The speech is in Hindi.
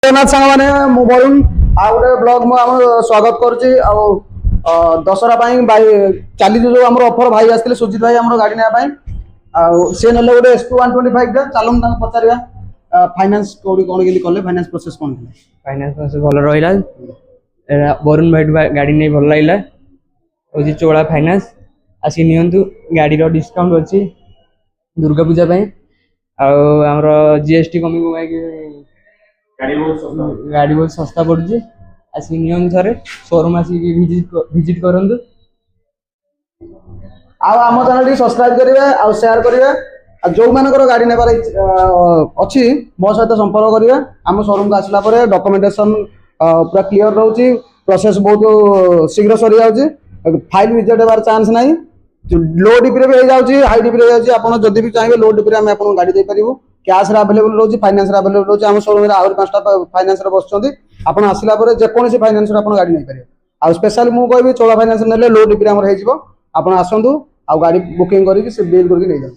जगन्नाथ सांग मैंने मु वरुण आ गोटे ब्लॉग मु स्वागत करुच्ची दशहरा चली जो आम ऑफर भाई आसते सुजित भाई आम गाड़ी नापी सी ना गोटे S2 125 चलून पचार फाइनान्स कौड़ी कौन के कले फाइनान्स प्रोसेस कौन फाइनान्स प्रोसेस भल रहा वरुण भाई गाड़ी नहीं भल लगे हूँ चोला फाइनान्स आसिक नियंतु गाड़ी डिस्काउंट अच्छी दुर्गा पूजा आमर जीएसटी कमी कमाई गाड़ी बहुत सस्ता पड़ुଛି आसिक नियंतु थरे शोरूम आसिक विजिट करंतु आम चैनल सब्सक्राइब करेंगे आ शेयर करेंगे जो मानकर गाड़ी नेबार अच्छी मो सहित संपर्क करेंगे आम शोरूम को आसला डॉक्यूमेंटेशन पूरा क्लियर रोचे प्रोसेस बहुत शीघ्र सरी जाऊँगी फाइल विजेट होबार चांस ना लो डीपी भी हो हाई डीपी आप जब भी चाहिए लो डीपी आम आपको गाड़ी दे पारू कैश अवेलेबल रोचे फाइनान्स अवेलेबल रोचे आम शोरूम आहरी 5टा फाइनान्स बसुँच आप आसला जेकोसी फाइनान्स आप गाड़ी नहीं पारे आ स्पेशल मुझे चोला फाइनान्स ने लो डीपी आप आसतु आ गाड़ी बुकिंग करके बिल करके नहीं जाऊँ।